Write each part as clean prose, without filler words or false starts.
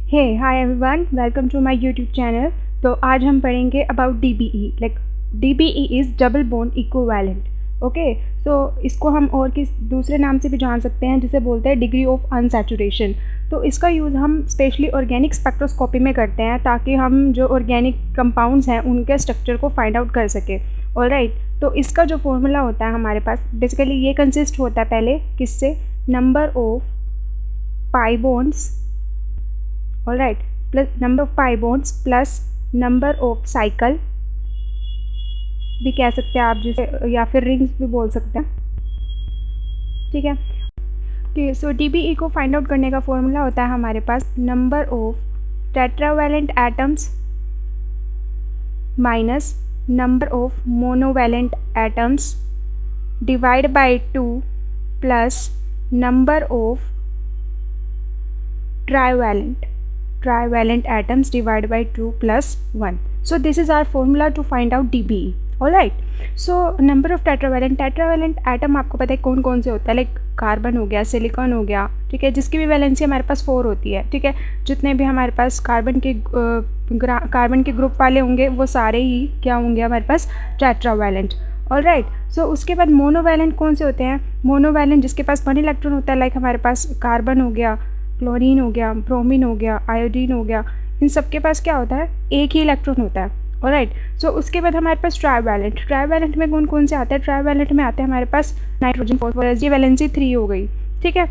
Hey hi everyone, welcome to my YouTube channel. तो आज हम पढ़ेंगे about DBE। Like DBE is double bond equivalent. Okay, तो इसको हम और किस दूसरे नाम से भी जान सकते हैं, जिसे बोलते हैं डिग्री ऑफ अनसैचुरेशन। तो इसका यूज़ हम स्पेशली ऑर्गेनिक स्पेक्ट्रोस्कोपी में करते हैं, ताकि हम जो ऑर्गेनिक कंपाउंड्स हैं उनके स्ट्रक्चर को फाइंड आउट कर सकें। ऑलराइट, तो इसका जो फॉर्मूला होता है हमारे पास, बेसिकली ये कंसिस्ट होता है पहले किससे, number of pi bonds, alright, plus number of pi bonds plus number of cycle भी कह सकते हैं आप, जिसे या फिर रिंग्स भी बोल सकते हैं। ठीक है, कि सो DBE को फाइंड आउट करने का फॉर्मूला होता है हमारे पास number of tetravalent atoms minus number of monovalent atoms divide by 2 plus number of trivalent atoms divided by 2 plus 1. So this is our formula to find out DBE. Alright, so number of tetravalent atom आपको पता है कौन कौन से होता है, like carbon हो गया, सिलिकॉन हो गया, ठीक है, जिसकी भी वैलेंसी हमारे पास 4 होती है। ठीक है, जितने भी हमारे पास कार्बन के ग्रुप वाले होंगे वो सारे ही क्या होंगे हमारे पास, टेट्रावैलेंट। ऑलराइट, सो उसके बाद मोनोवैलेंट कौन से होते हैं, मोनोवैलेंट जिसके पास 1 इलेक्ट्रॉन होता है, लाइक हमारे पास कार्बन हो गया, क्लोरीन हो गया, ब्रोमीन हो गया, आयोडीन हो गया, इन सब के पास क्या होता है, एक ही इलेक्ट्रॉन होता है। ऑलराइट, सो उसके बाद हमारे पास ट्राइवैलेंट में कौन कौन से आते हैं, ट्राइवैलेंट में आते हैं हमारे पास नाइट्रोजन, फॉस्फोरस, ये वैलेंसी 3 हो गई। ठीक है,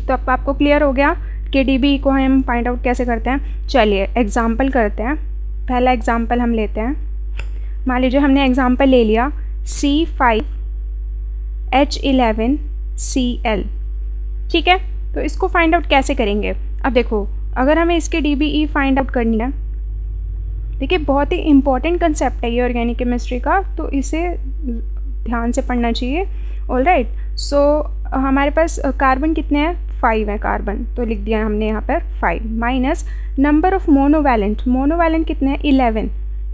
तो अब आपको क्लियर हो गया कि DBE को हम फाइंड आउट कैसे करते हैं। चलिए एग्जाम्पल करते हैं। पहला एग्जाम्पल हम लेते हैं। मान लीजिए हमने एग्जाम्पल ले लिया C5H11Cl। ठीक है, तो इसको फाइंड आउट कैसे करेंगे। अब देखो, अगर हमें इसके DBE फाइंड आउट करनी है, देखिए बहुत ही इंपॉर्टेंट कंसेप्ट है ये ऑर्गेनिक केमिस्ट्री का, तो इसे ध्यान से पढ़ना चाहिए। ऑलराइट, सो हमारे पास कार्बन कितने हैं, 5 है कार्बन, तो लिख दिया हमने यहाँ पर 5 माइनस नंबर ऑफ मोनोवैलेंट कितने हैं,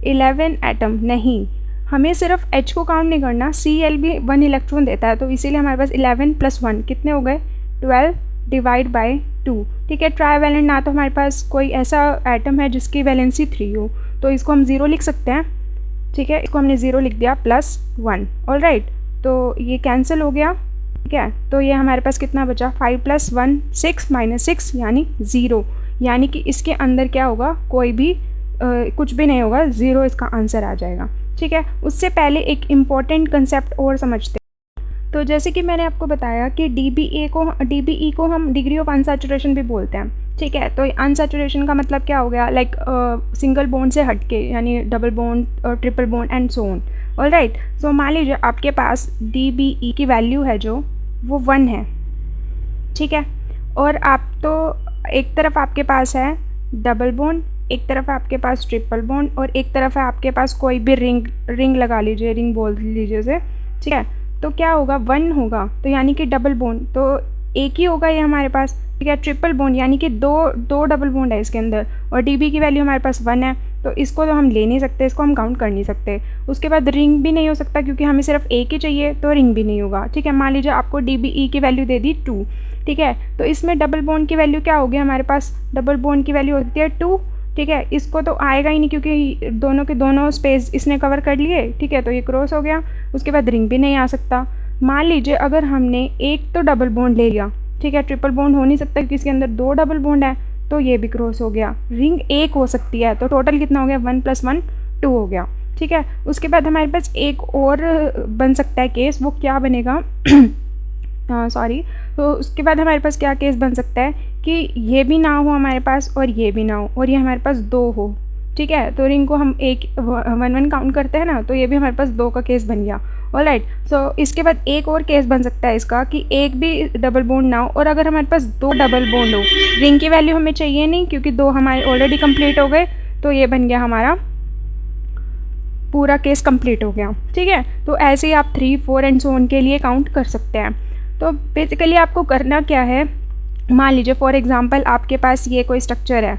11 एटम। नहीं, हमें सिर्फ H को काउंट नहीं करना, Cl भी 1 इलेक्ट्रॉन देता है, तो इसीलिए हमारे पास 11 + 1 कितने हो गए, 12 डिवाइड बाय 2। ठीक है, ट्राइवैलेंट ना तो हमारे पास कोई ऐसा एटम है जिसकी वैलेंसी 3 हो, तो इसको हम 0 लिख सकते हैं। ठीक है, इसको हमने 0 लिख दिया +1। ऑलराइट, तो ये कैंसिल हो गया। ठीक है, तो ये हमारे पास कितना बचा, 5 + 1 6 -6 यानी 0, यानी कि इसके अंदर क्या होगा, कोई भी कुछ भी नहीं होगा, 0 इसका आंसर आ जाएगा। ठीक है, उससे पहले एक इम्पॉर्टेंट कंसेप्ट और समझते हैं। तो जैसे कि मैंने आपको बताया कि DBE को हम डिग्री ऑफ अनसैचुरेशन भी बोलते हैं। ठीक है, तो अनसैचुरेशन का मतलब क्या हो गया, लाइक सिंगल बॉन्ड से हटके, यानी डबल बॉन्ड और triple bond and so on. Alright, so मान लीजिए आपके पास DBE की वैल्यू है जो वो 1 है। ठीक है, और आप तो एक तरफ आपके पास है डबल बॉन्ड, एक तरफ आपके पास ट्रिपल बॉन्ड, और एक तरफ है आपके पास कोई भी रिंग लगा लीजिए, रिंग बोल लीजिए उसे। ठीक है, तो क्या होगा, 1 होगा, तो यानी कि डबल बॉन्ड तो एक ही होगा ये हमारे पास। ठीक है, ट्रिपल बॉन्ड यानी कि दो डबल बॉन्ड है इसके अंदर, और DB की वैल्यू हमारे पास 1 है, तो इसको तो हम ले नहीं सकते, इसको हम काउंट कर नहीं सकते। उसके बाद रिंग भी नहीं हो सकता, क्योंकि हमें सिर्फ एक ही चाहिए, तो रिंग भी नहीं होगा। ठीक है, मान लीजिए आपको DBE की वैल्यू दे दी 2। ठीक है, तो इसमें डबल बॉन्ड की वैल्यू क्या होगी हमारे पास, डबल बॉन्ड की वैल्यू होती है 2। ठीक है, इसको तो आएगा ही नहीं, क्योंकि दोनों के दोनों स्पेस इसने कवर कर लिए। ठीक है, तो ये क्रॉस हो गया, उसके बाद रिंग भी नहीं आ सकता। मान लीजिए अगर हमने एक तो डबल बॉन्ड ले लिया, ठीक है, ट्रिपल बॉन्ड हो नहीं सकता क्योंकि इसके अंदर 2 डबल बॉन्ड है, तो ये भी क्रॉस हो गया। रिंग एक हो सकती है, तो टोटल कितना हो गया, 1 + 1 2 हो गया। ठीक है, उसके बाद हमारे पास एक और बन सकता है केस, वो क्या बनेगा तो उसके बाद हमारे पास क्या केस बन सकता है कि ये भी ना हो हमारे पास और ये भी ना हो, और ये हमारे पास 2 हो। ठीक है, तो रिंग को हम 1 काउंट करते हैं ना, तो ये भी हमारे पास 2 का केस बन गया। ऑलराइट, सो इसके बाद एक और केस बन सकता है इसका कि एक भी डबल बॉन्ड ना हो, और अगर हमारे पास 2 डबल बॉन्ड हो, रिंग की वैल्यू हमें चाहिए नहीं क्योंकि 2 हमारे ऑलरेडी कंप्लीट हो गए, तो ये बन गया हमारा पूरा केस कंप्लीट हो गया। ठीक है, तो ऐसे ही आप 3, 4 एंड सो ऑन के लिए काउंट कर सकते हैं। तो बेसिकली आपको करना क्या है, मान लीजिए फॉर एग्जांपल आपके पास ये कोई स्ट्रक्चर है।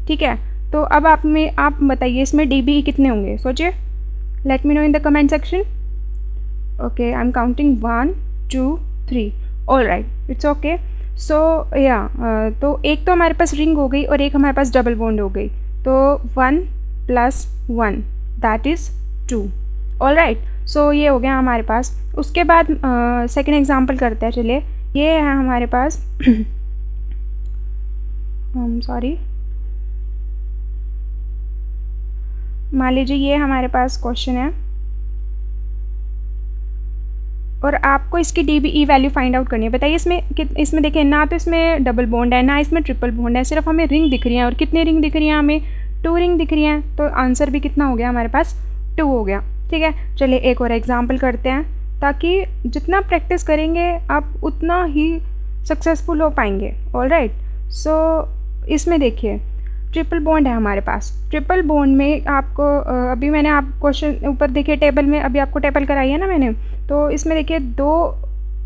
ठीक है, तो अब आप बताइए इसमें DBE कितने होंगे, सोचिए, let me know in the comment section. Okay, I am counting 1 2 3। All right, it's okay. So या तो एक तो हमारे पास रिंग हो गई और एक हमारे पास डबल बॉन्ड हो गई, तो 1 + 1 दैट इज़ 2। ऑल राइट, सो ये हो गया हमारे पास। उसके बाद सेकेंड एग्जाम्पल करते हैं। चलिए, ये है हमारे पास सॉरी, मान लीजिए ये हमारे पास क्वेश्चन है और आपको इसकी DBE वैल्यू फाइंड आउट करनी है। बताइए इसमें देखिए, ना तो इसमें डबल बॉन्ड है ना इसमें ट्रिपल बॉन्ड है, सिर्फ हमें रिंग दिख रही है। और कितनी रिंग दिख रही हैं हमें? 2 रिंग दिख रही हैं। तो आंसर भी कितना हो गया हमारे पास? 2 हो गया। ठीक है, चलिए एक और एग्जाम्पल करते हैं, ताकि जितना प्रैक्टिस करेंगे आप उतना ही सक्सेसफुल हो पाएंगे। ऑल राइट, सो इसमें देखिए ट्रिपल बॉन्ड है हमारे पास। ट्रिपल बॉन्ड में आपको अभी मैंने आप क्वेश्चन ऊपर देखिए टेबल में, अभी आपको टेबल कराई है ना मैंने, तो इसमें देखिए 2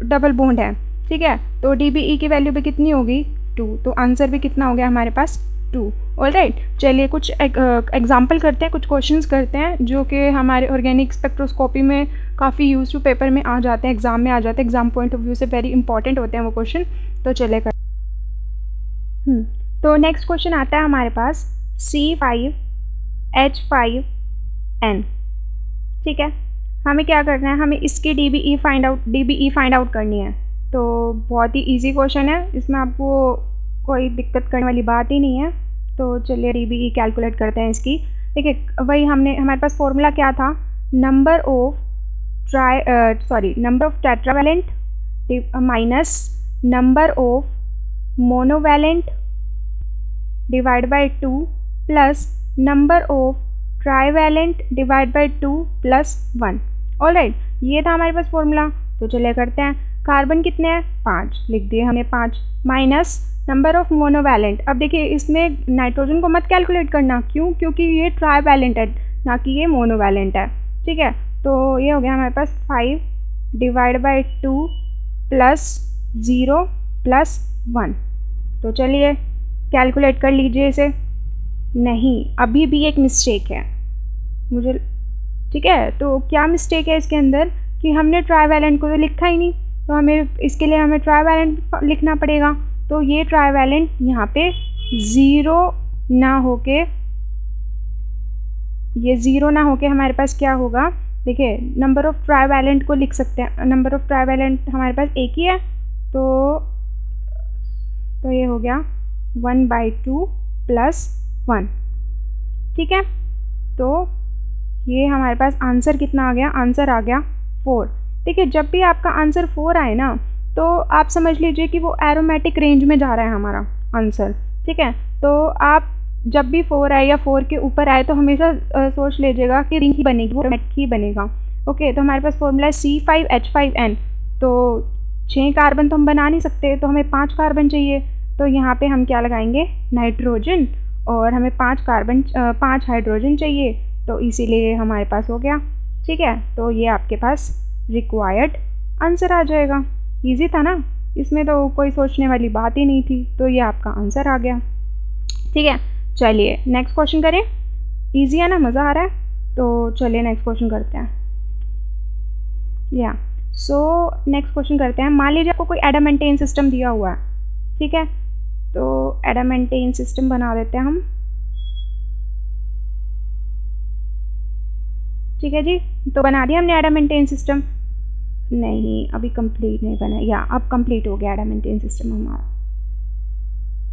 डबल बॉन्ड है। ठीक है, तो DBE की वैल्यू भी कितनी होगी? 2। तो आंसर भी कितना हो गया हमारे पास? 2। ऑल राइट, चलिए कुछ एग्जाम्पल करते हैं, कुछ क्वेश्चंस करते हैं जो कि हमारे ऑर्गेनिक स्पेक्ट्रोस्कोपी में काफ़ी यूज टू पेपर में आ जाते हैं, एग्जाम में आ जाते हैं, एग्जाम पॉइंट ऑफ व्यू से वेरी इंपॉर्टेंट होते हैं वो क्वेश्चन। तो चलिए तो नेक्स्ट क्वेश्चन आता है हमारे पास C5H5N। ठीक है, हमें क्या करना है? हमें इसकी DBE फाइंड आउट करनी है। तो बहुत ही इजी क्वेश्चन है, इसमें आपको कोई दिक्कत करने वाली बात ही नहीं है। तो चलिए DBE कैलकुलेट करते हैं इसकी। देखिए वही हमारे पास फॉर्मूला क्या था? Number of tetravalent minus number of monovalent divide by 2 plus number of trivalent divide by 2 + 1। All right, ये था हमारे पास फॉर्मूला। तो चलिए करते हैं। कार्बन कितने हैं? 5 लिख दिए हमने, 5 माइनस नंबर ऑफ मोनोवैलेंट। अब देखिए इसमें नाइट्रोजन को मत कैलकुलेट करना, क्यों? क्योंकि ये ट्राईवैलेंट है ना कि ये मोनोवैलेंट है। ठीक है, तो ये हो गया हमारे पास 5 डिवाइड बाई 2 + 0 + 1। तो चलिए कैलकुलेट कर लीजिए इसे। नहीं, अभी भी एक मिस्टेक है मुझे। ठीक है, तो क्या मिस्टेक है इसके अंदर कि हमने ट्राईवैलेंट को तो लिखा ही नहीं, तो हमें इसके लिए हमें ट्राईवैलेंट लिखना पड़ेगा। तो ये ट्राईवैलेंट यहाँ पे 0 ना होके, ये 0 ना होके हमारे पास क्या होगा? देखिए नंबर ऑफ ट्राईवैलेंट को लिख सकते हैं। नंबर ऑफ ट्राईवैलेंट हमारे पास एक ही है, तो ये हो गया 1/2 + 1। ठीक है, तो ये हमारे पास आंसर कितना आ गया? आंसर आ गया 4। ठीक है, जब भी आपका आंसर 4 आए ना, तो आप समझ लीजिए कि वो एरोमेटिक रेंज में जा रहा है हमारा आंसर। ठीक है, तो आप जब भी 4 आए या 4 के ऊपर आए तो हमेशा सोच लीजिएगा कि रिंग ही बनेगी, वो एरोमेटिक ही बनेगा। ओके, तो हमारे पास फॉर्मूला है C5H5N। तो 6 कार्बन तो हम बना नहीं सकते, तो हमें 5 कार्बन चाहिए। तो यहाँ पे हम क्या लगाएंगे? नाइट्रोजन, और हमें 5 हाइड्रोजन चाहिए, तो इसीलिए हमारे पास हो गया। ठीक है, तो ये आपके पास रिक्वायर्ड आंसर आ जाएगा। इजी था ना, इसमें तो कोई सोचने वाली बात ही नहीं थी, तो ये आपका आंसर आ गया। ठीक है, चलिए नेक्स्ट क्वेश्चन करें। इजी है ना, मज़ा आ रहा है? तो चलिए नेक्स्ट क्वेश्चन करते हैं। या नेक्स्ट क्वेश्चन करते हैं। मान लीजिए आपको कोई एडामेंटेन सिस्टम दिया हुआ है। ठीक है, तो एडामेंटेन सिस्टम बना देते हैं हम। ठीक है जी, तो बना दिया हमने एडामेंटेन सिस्टम। नहीं, अभी कंप्लीट नहीं बना, या अब कंप्लीट हो गया एडामेंटेन सिस्टम हमारा।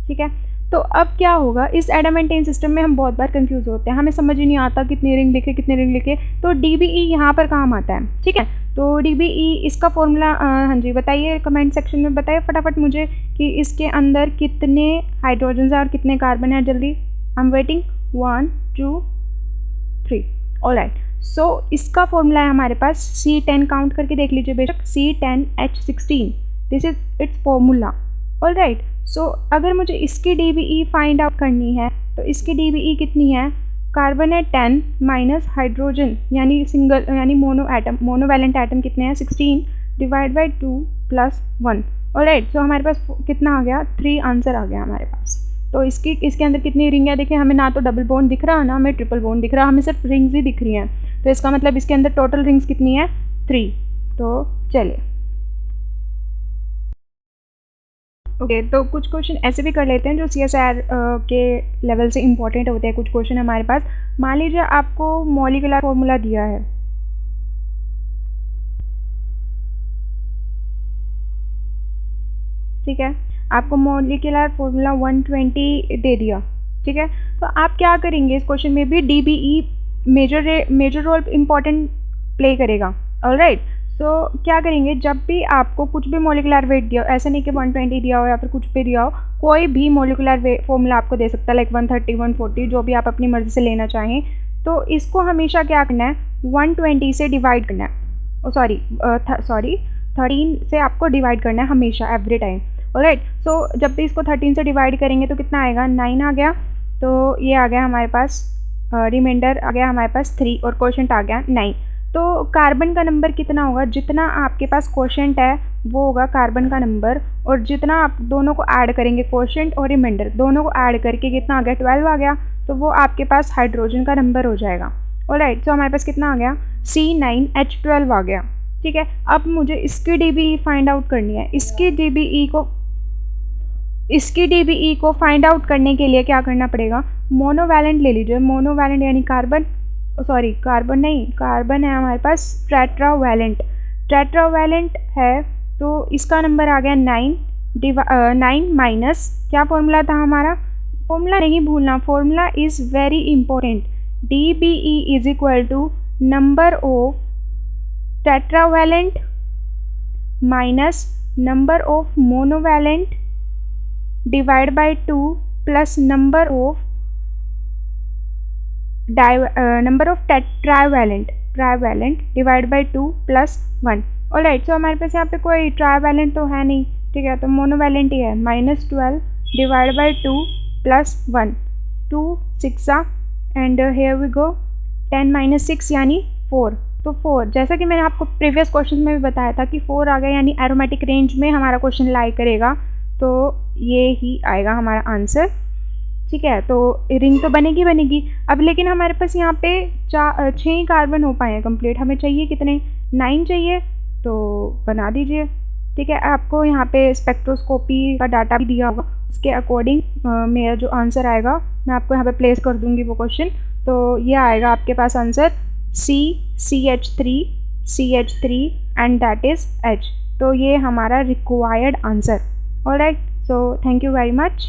ठीक है, तो अब क्या होगा? इस एडामेंटेन सिस्टम में हम बहुत बार कंफ्यूज होते हैं, हमें समझ ही नहीं आता कितने रिंग लिखे कितने रिंग लिखे। तो DBE यहाँ पर काम आता है। ठीक है, तो DBE इसका फॉर्मूला, हाँ जी बताइए, कमेंट सेक्शन में बताइए फटाफट मुझे कि इसके अंदर कितने हाइड्रोजन है और कितने कार्बन है। जल्दी, I am waiting. 1 2 3। All right, so इसका फॉर्मूला है हमारे पास C10। काउंट करके देख लीजिए बेशक, C10H16, this is its formula. All right, so अगर मुझे इसकी DBE फाइंड आउट करनी है तो इसकी DBE कितनी है? कार्बन है 10 माइनस हाइड्रोजन यानी मोनोवैलेंट एटम कितने हैं? 16 डिवाइड बाई 2 + 1। ऑल राइट, सो हमारे पास कितना आ गया? 3 आंसर आ गया हमारे पास। तो इसके अंदर कितनी रिंग है? देखिए हमें ना तो डबल बॉन्ड दिख रहा ना हमें ट्रिपल बॉन्ड दिख रहा, हमें सिर्फ रिंग्स ही दिख रही हैं। तो इसका मतलब इसके अंदर टोटल रिंग्स कितनी है? 3। तो चलिए ओके तो कुछ क्वेश्चन ऐसे भी कर लेते हैं जो CSIR के लेवल से इम्पोर्टेंट होते हैं। कुछ क्वेश्चन हमारे पास, मान लीजिए आपको मॉलिक्यूलर फॉर्मूला दिया है, ठीक है, आपको मॉलिक्यूलर फॉर्मूला 120 दे दिया, ठीक है, तो आप क्या करेंगे, इस क्वेश्चन में भी DBE major role important play करेगा। ऑलराइट, सो क्या करेंगे, जब भी आपको कुछ भी मॉलिक्यूलर वेट दिया हो, ऐसा नहीं कि 120 दिया हो या फिर कुछ भी दिया हो, कोई भी मॉलिक्यूलर वेट फॉर्मूला आपको दे सकता है, लाइक 130 140 जो भी आप अपनी मर्जी से लेना चाहें, तो इसको हमेशा क्या करना है, 120 से डिवाइड करना है, सॉरी 13 से आपको डिवाइड करना है हमेशा, एवरी टाइम। ऑलराइट, सो जब भी इसको 13 से डिवाइड करेंगे तो कितना आएगा, 9 आ गया, तो ये आ गया हमारे पास, रिमाइंडर आ गया हमारे पास 3 और क्वोशंट आ गया 9। तो कार्बन का नंबर कितना होगा, जितना आपके पास क्वोशंट है वो होगा कार्बन का नंबर, और जितना आप दोनों को ऐड करेंगे, क्वोशंट और रिमाइंडर दोनों को ऐड करके कितना आ गया, 12 आ गया, तो वो आपके पास हाइड्रोजन का नंबर हो जाएगा। ऑलराइट, तो हमारे पास कितना आ गया, C9H12 आ गया, ठीक है। अब मुझे इसकी DBE फाइंड आउट करनी है। इसकी DBE को फाइंड आउट करने के लिए क्या करना पड़ेगा, मोनोवैलेंट ले लीजिए, मोनोवैलेंट यानी कार्बन, सॉरी कार्बन नहीं, कार्बन है हमारे पास टेट्रावैलेंट है, तो इसका नंबर आ गया 9 माइनस, क्या फॉर्मूला था हमारा, फॉर्मूला नहीं भूलना, formula is very important, DBE is equal to number of tetravalent minus number of monovalent divide by 2 plus number of trivalent divide by 2 plus 1। Alright, so हमारे पास यहाँ पे कोई ट्राइवैलेंट तो है नहीं, ठीक है, तो मोनोवैलेंट ही है, -12 divide by 2 plus 1, 2 6 and here we go 10 - 6 यानी 4, तो 4, जैसा कि मैंने आपको प्रीवियस क्वेश्चन में भी बताया था कि 4 आ गया, यानी एरोमेटिक रेंज में हमारा क्वेश्चन लाई करेगा, तो ये ही आएगा हमारा आंसर, ठीक है। तो रिंग तो बनेगी। अब लेकिन हमारे पास यहाँ पे 6 ही कार्बन हो पाए हैं कंप्लीट, हमें चाहिए कितने, 9 चाहिए, तो बना दीजिए, ठीक है। आपको यहाँ पे स्पेक्ट्रोस्कोपी का डाटा भी दिया होगा, उसके अकॉर्डिंग मेरा जो आंसर आएगा मैं आपको यहाँ पे प्लेस कर दूँगी वो क्वेश्चन, तो ये आएगा आपके पास answer CH3 and that is H, तो ये हमारा required answer. Alright, so thank you very much.